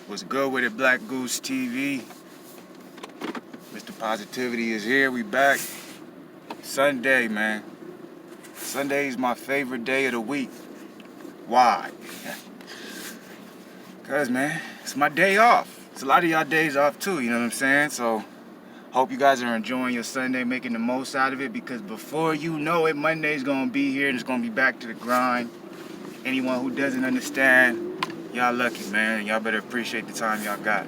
What's good with it, BlakGooseTV? Mr. Positivity is here. We back. Sunday, man. Sunday is my favorite day of the week. Why? Cause, man, it's my day off. It's a lot of y'all days off too. You know what I'm saying? So, hope you guys are enjoying your Sunday, making the most out of it. Because before you know it, Monday's gonna be here and it's gonna be back to the grind. Anyone who doesn't understand, y'all lucky, man. Y'all better appreciate the time y'all got.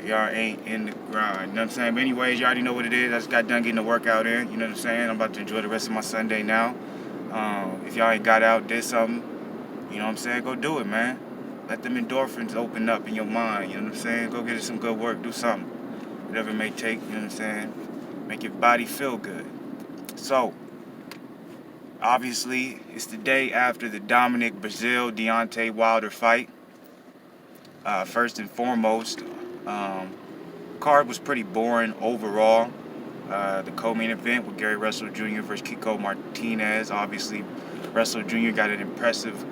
Y'all ain't in the grind. You know what I'm saying? But anyways, you already know what it is. I just got done getting the workout in. You know what I'm saying? I'm about to enjoy the rest of my Sunday now. If y'all ain't got out, did something, you know what I'm saying? Go do it, man. Let them endorphins open up in your mind. You know what I'm saying? Go get some good work. Do something. Whatever it may take, you know what I'm saying? Make your body feel good. So, obviously, it's the day after the Dominic Brazil Deontay Wilder fight. First and foremost, card was pretty boring overall. The co-main event with Gary Russell Jr. versus Kiko Martinez. Obviously, Russell Jr. got an impressive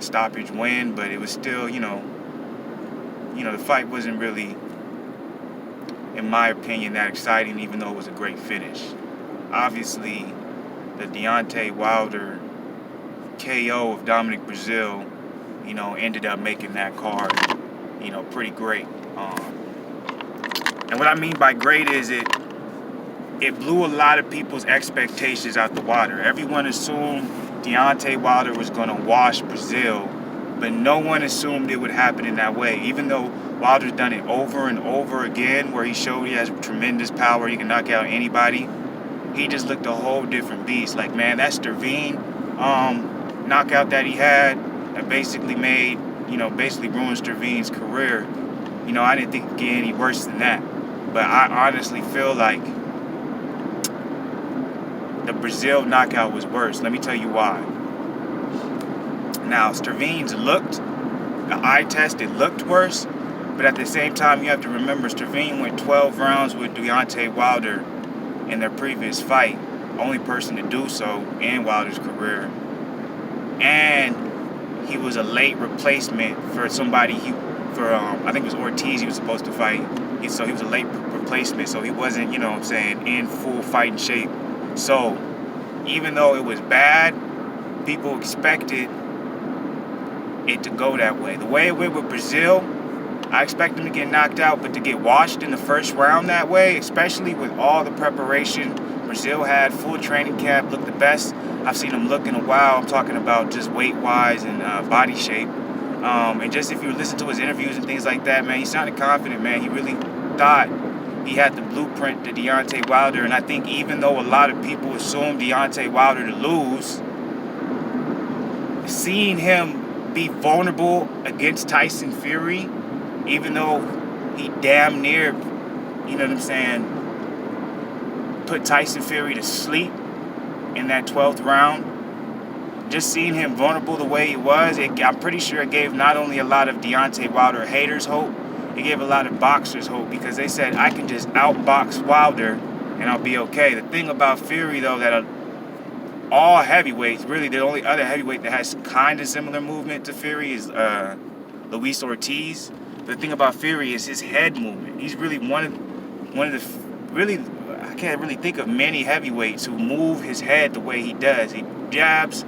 stoppage win, but it was still, the fight wasn't really, in my opinion, that exciting, even though it was a great finish. Obviously, the Deontay Wilder KO of Dominic Brazil, ended up making that card, pretty great. And what I mean by great is it blew a lot of people's expectations out the water. Everyone assumed Deontay Wilder was going to wash Brazil, but no one assumed it would happen in that way. Even though Wilder's done it over and over again, where he showed he has tremendous power, he can knock out anybody, he just looked a whole different beast. Like, man, that Sterving knockout that he had that basically made, basically ruined Sterving's career. I didn't think it could get any worse than that. But I honestly feel like the Brazil knockout was worse. Let me tell you why. Now, Sterving's the eye test, it looked worse. But at the same time, you have to remember, Sterving went 12 rounds with Deontay Wilder in their previous fight. Only person to do so in Wilder's career. And he was a late replacement for somebody, I think it was Ortiz he was supposed to fight. So he was a late replacement, so he wasn't, in full fighting shape. So even though it was bad, people expected it to go that way. The way it went with Brazil, I expect him to get knocked out, but to get washed in the first round that way, especially with all the preparation Brazil had, full training camp, looked the best I've seen him look in a while. I'm talking about just weight-wise and body shape. And just if you listen to his interviews and things like that, man, he sounded confident, man. He really thought he had the blueprint to Deontay Wilder. And I think even though a lot of people assumed Deontay Wilder to lose, seeing him be vulnerable against Tyson Fury, even though he damn near, put Tyson Fury to sleep in that 12th round, just seeing him vulnerable the way he was, I'm pretty sure it gave not only a lot of Deontay Wilder haters hope, it gave a lot of boxers hope, because they said, I can just outbox Wilder and I'll be okay. The thing about Fury, though, that all heavyweights, really the only other heavyweight that has kind of similar movement to Fury is Luis Ortiz. But the thing about Fury is his head movement. He's really one of the really, I can't really think of many heavyweights who move his head the way he does. He jabs,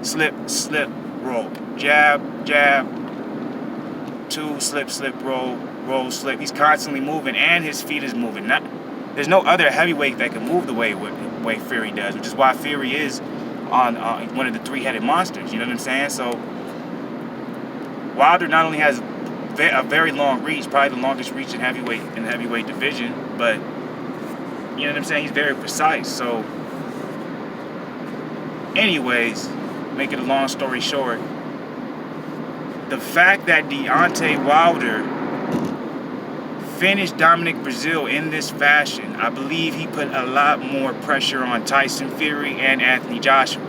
slip, slip, roll. Jab, jab, two, slip, slip, roll, roll, slip. He's constantly moving, and his feet is moving. There's no other heavyweight that can move the way Fury does, which is why Fury is on one of the three-headed monsters. You know what I'm saying? So Wilder not only has a very long reach, probably the longest reach in the heavyweight division, but you know what I'm saying? He's very precise. So, anyways, making a long story short, the fact that Deontay Wilder finished Dominic Brazil in this fashion, I believe he put a lot more pressure on Tyson Fury and Anthony Joshua.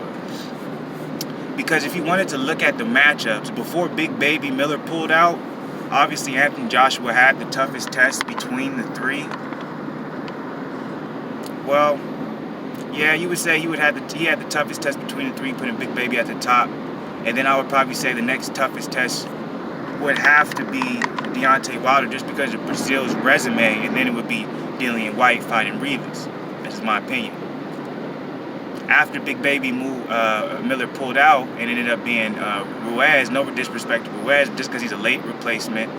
Because if you wanted to look at the matchups, before Big Baby Miller pulled out, obviously Anthony Joshua had the toughest test between the three. Well, yeah, you would say he had the toughest test between the three, putting Big Baby at the top. And then I would probably say the next toughest test would have to be Deontay Wilder just because of Brazil's resume, and then it would be Dillian White fighting Rivas. That's my opinion. After Big Baby Miller pulled out, and it ended up being Ruiz, no disrespect to Ruiz, just because he's a late replacement.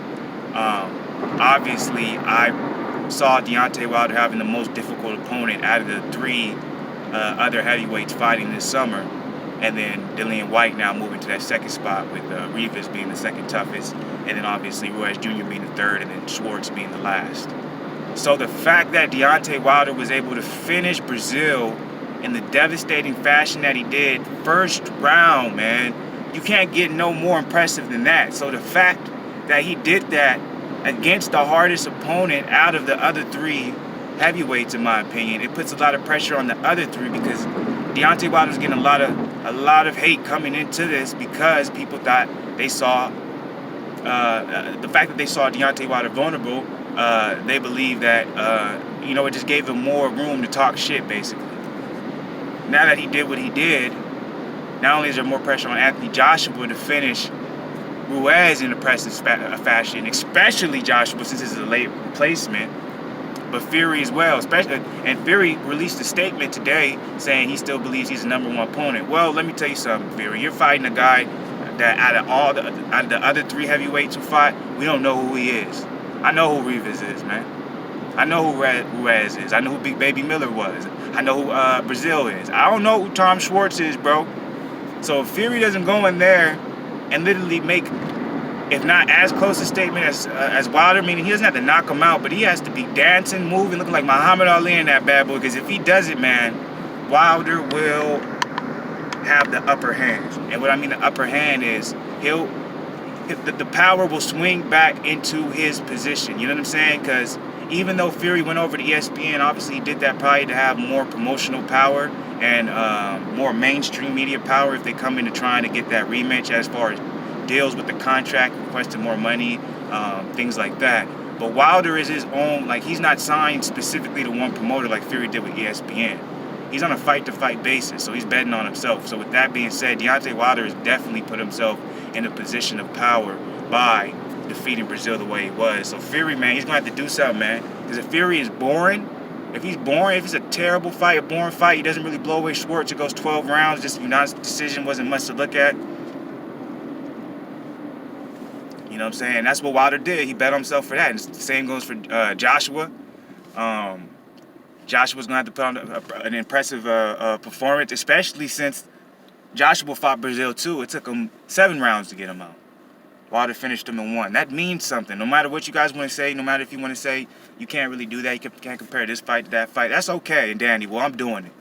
Obviously, I saw Deontay Wilder having the most difficult opponent out of the 3 other heavyweights fighting this summer. And then Dillian White now moving to that second spot with Rivas being the second toughest, and then obviously Ruiz Jr. being the third, and then Schwartz being the last. So the fact that Deontay Wilder was able to finish Brazil in the devastating fashion that he did, first round, man, you can't get no more impressive than that. So the fact that he did that against the hardest opponent out of the other 3 heavyweights, in my opinion, it puts a lot of pressure on the other 3, because Deontay Wilder's getting a lot of hate coming into this, because people thought they saw the fact that they saw Deontay Wilder vulnerable. They believe that it just gave him more room to talk shit, basically. Now that he did what he did, not only is there more pressure on Anthony Joshua to finish Ruiz in impressive fashion, especially Joshua since this is a late replacement, but Fury as well, especially. And Fury released a statement today saying he still believes he's the #1 opponent. Well, let me tell you something, Fury. You're fighting a guy that out of the other 3 heavyweights who fought, we don't know who he is. I know who Rivas is, man. I know who Ruiz is. I know who Big Baby Miller was. I know who Brazil is. I don't know who Tom Schwartz is, bro. So if Fury doesn't go in there and literally make, if not as close a statement as Wilder, meaning he doesn't have to knock him out, but he has to be dancing, moving, looking like Muhammad Ali in that bad boy, because if he does it, man, Wilder will have the upper hand. And what I mean the upper hand is the power will swing back into his position. You know what I'm saying? Because even though Fury went over to ESPN, obviously he did that probably to have more promotional power and more mainstream media power if they come into trying to get that rematch, as far as deals with the contract, requesting more money, things like that. But Wilder is his own, like, he's not signed specifically to one promoter like Fury did with ESPN. He's on a fight-to-fight basis, so he's betting on himself. So with that being said, Deontay Wilder has definitely put himself in a position of power by defeating Brazil the way he was. So Fury, man, he's going to have to do something, man. Because if Fury is boring, if it's a terrible fight, a boring fight, he doesn't really blow away Schwartz, it goes 12 rounds, just unanimous decision, wasn't much to look at. You know what I'm saying? That's what Wilder did. He bet on himself for that. And the same goes for Joshua. Joshua's going to have to put on an impressive performance, especially since Joshua fought Brazil too. It took him 7 rounds to get him out. Wilder finished him in 1. That means something. No matter what you guys want to say, no matter if you want to say you can't really do that, you can't compare this fight to that fight, that's okay and dandy. Well, I'm doing it.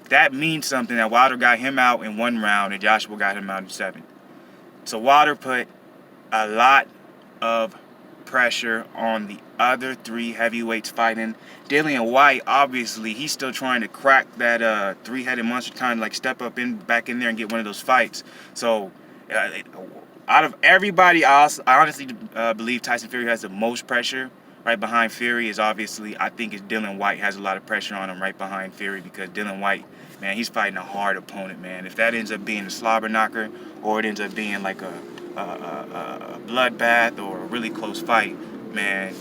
That means something, that Wilder got him out in 1 round and Joshua got him out in 7. So Wilder put a lot of pressure on the other 3 heavyweights fighting. Dillian White, obviously, he's still trying to crack that 3-headed monster, kind of like step up back in there and get one of those fights. So out of everybody, I honestly believe Tyson Fury has the most pressure. Right behind Fury is obviously, I think, it's Dillian White has a lot of pressure on him right behind Fury, because Dillian White, man, he's fighting a hard opponent, man. If that ends up being a slobber knocker, or it ends up being like a bloodbath or a really close fight, man,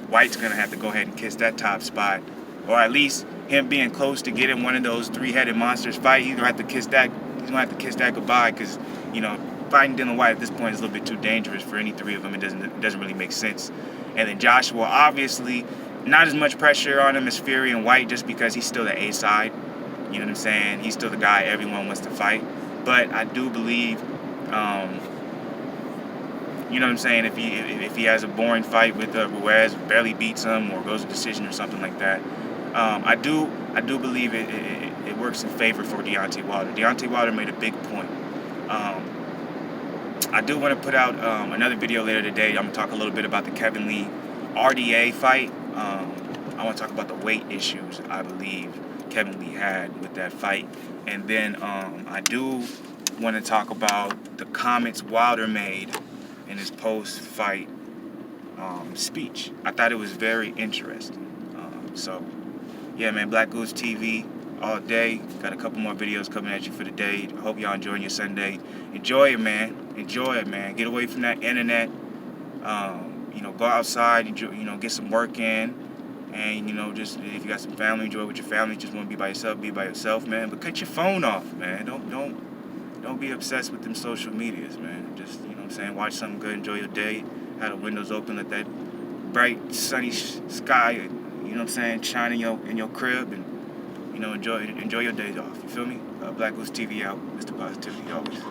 White's gonna have to go ahead and kiss that top spot, or at least him being close to getting one of those 3-headed monsters fight. He's gonna have to kiss that. He's gonna have to kiss that goodbye, because fighting Dillian White at this point is a little bit too dangerous for any 3 of them. It doesn't really make sense. And then Joshua, obviously, not as much pressure on him as Fury and White, just because he's still the A side. You know what I'm saying? He's still the guy everyone wants to fight. But I do believe, you know what I'm saying, if he has a boring fight with Ruiz, barely beats him or goes to decision or something like that, I do believe it works in favor for Deontay Wilder. Deontay Wilder made a big point. I do want to put out another video later today. I'm going to talk a little bit about the Kevin Lee RDA fight. I want to talk about the weight issues I believe Kevin Lee had with that fight. And then I do want to talk about the comments Wilder made in his post-fight speech. I thought it was very interesting. So, yeah, man, BlakGooseTV. all day. Got a couple more videos coming at you for the day. I hope y'all enjoying your Sunday. Enjoy it, man. Enjoy it, man. Get away from that internet. You know, go outside. Enjoy, you know, get some work in. And, you know, just if you got some family, enjoy with your family. Just want to be by yourself, man. But cut your phone off, man. Don't be obsessed with them social medias, man. Just, you know what I'm saying, watch something good, enjoy your day. Have the windows open, let that bright, sunny sky, you know what I'm saying, shine in your crib, and, you know, enjoy your days off. You feel me? BlakGooseTV out. Mr. Positivity always.